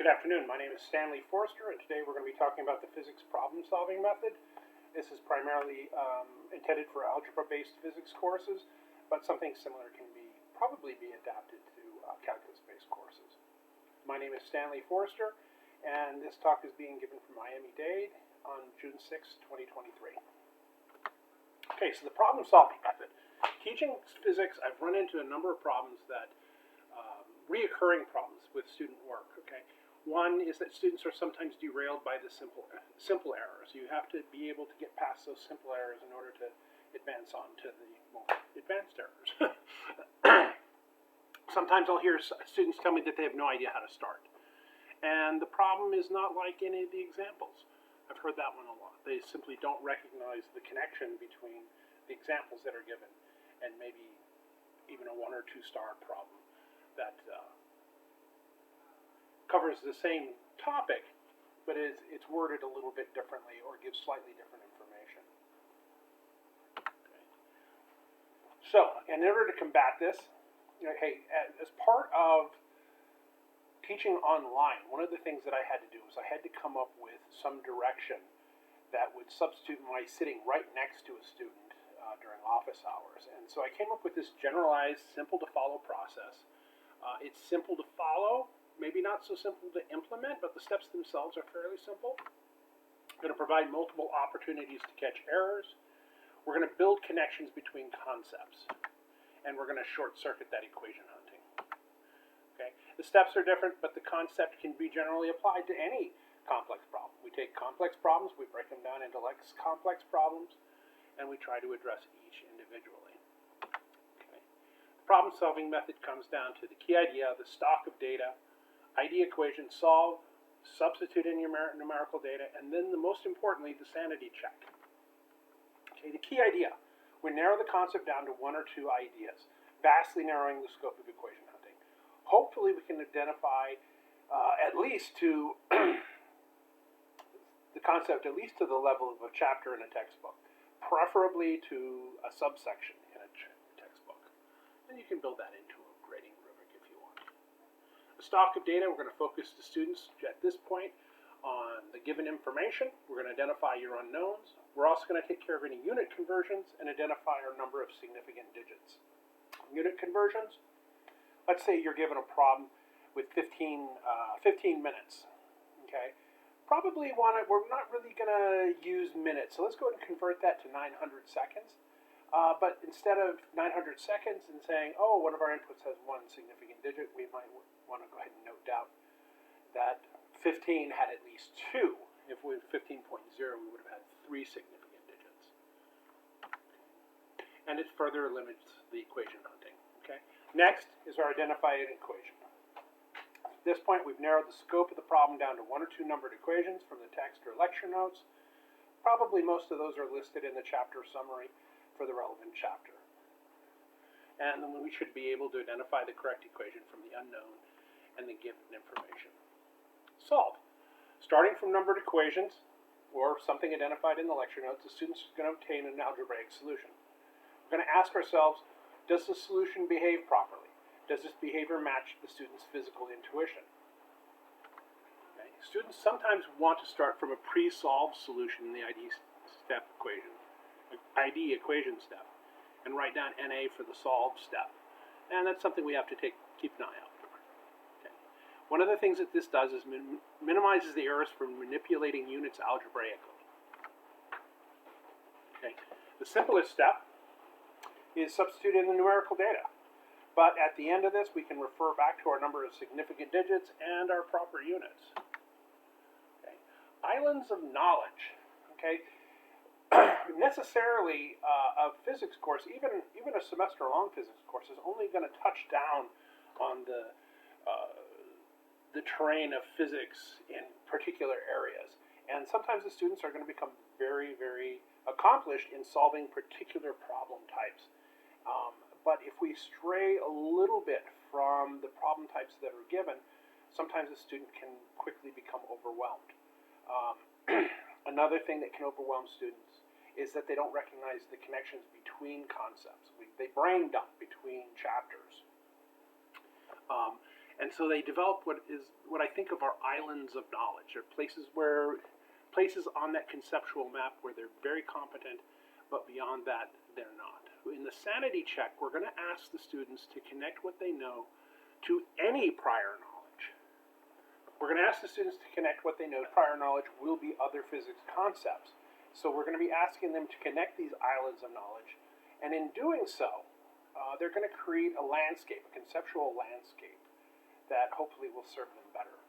Good afternoon. My name is Stanley Forster, and today we're going to be talking about the physics problem-solving method. This is primarily intended for algebra-based physics courses, but something similar can probably be adapted to calculus-based courses. My name is Stanley Forster, and this talk is being given from Miami-Dade on June 6, 2023. Okay, so the problem-solving method. Teaching physics, I've run into a number of problems that reoccurring problems with student work. Okay, one is that students are sometimes derailed by the simple errors. You have to be able to get past those simple errors in order to advance on to the more advanced errors. Sometimes I'll hear students tell me that they have no idea how to start, and the problem is not like any of the examples. I've heard that one a lot. They simply don't recognize the connection between the examples that are given and maybe even a 1 or 2 star problem that covers the same topic, but it's worded a little bit differently or gives slightly different information. Okay. So, in order to combat this, okay, as part of teaching online, one of the things that I had to do was I had to come up with some direction that would substitute my sitting right next to a student during office hours. And so I came up with this generalized, simple to follow process. It's simple to follow, maybe not so simple to implement, but the steps themselves are fairly simple. I'm going to provide multiple opportunities to catch errors. We're going to build connections between concepts, and we're going to short circuit that equation hunting. Okay? The steps are different, but the concept can be generally applied to any complex problem. We take complex problems, we break them down into less complex problems, and we try to address each individually. Okay. The problem-solving method comes down to the key idea, the stock of data, ID equation, solve, substitute in your numerical data, and then most importantly, the sanity check. Okay, the key idea, we narrow the concept down to 1 or 2 ideas, vastly narrowing the scope of equation hunting. Hopefully we can identify at least to the concept at least to the level of a chapter in a textbook, preferably to a subsection in a textbook. And you can build that into a grading rubric if you want. The stock of data, we're going to focus the students at this point on the given information. We're going to identify your unknowns. We're also going to take care of any unit conversions and identify our number of significant digits. Unit conversions, let's say you're given a problem with 15 minutes. Okay. Probably we're not really going to use minutes, so let's go ahead and convert that to 900 seconds. But instead of 900 seconds and saying, oh, one of our inputs has 1 significant digit, we might want to go ahead and note down that 15 had at least 2. If we had 15.0, we would have had 3 significant digits. And it further limits the equation hunting. Okay. Next is our identify an equation. At this point, we've narrowed the scope of the problem down to 1 or 2 numbered equations from the text or lecture notes. Probably most of those are listed in the chapter summary for the relevant chapter. And then we should be able to identify the correct equation from the unknown and the given information. Solve. Starting from numbered equations or something identified in the lecture notes, the student's going to obtain an algebraic solution. We're going to ask ourselves, does the solution behave properly? Does this behavior match the student's physical intuition? Okay. Students sometimes want to start from a pre-solved solution in the ID equation step and write down NA for the solve step. And that's something we have to keep an eye out for. Okay. One of the things that this does is minimizes the errors from manipulating units algebraically. Okay. The simplest step is substitute in the numerical data. But at the end of this, we can refer back to our number of significant digits and our proper units. Okay. Islands of knowledge. Okay. Necessarily, a physics course, even a semester-long physics course, is only going to touch down on the terrain of physics in particular areas. And sometimes the students are going to become very, very accomplished in solving particular problem types. But if we stray a little bit from the problem types that are given, sometimes a student can quickly become overwhelmed. Another thing that can overwhelm students is that they don't recognize the connections between concepts. They brain dump between chapters. And so they develop what I think of are islands of knowledge, or places on that conceptual map where they're very competent, but beyond that, they're not. In the sanity check, we're going to ask the students to connect what they know to any prior knowledge. We're going to ask the students to connect what they know to prior knowledge will be other physics concepts. So we're going to be asking them to connect these islands of knowledge, and in doing so, they're going to create a landscape, a conceptual landscape, that hopefully will serve them better.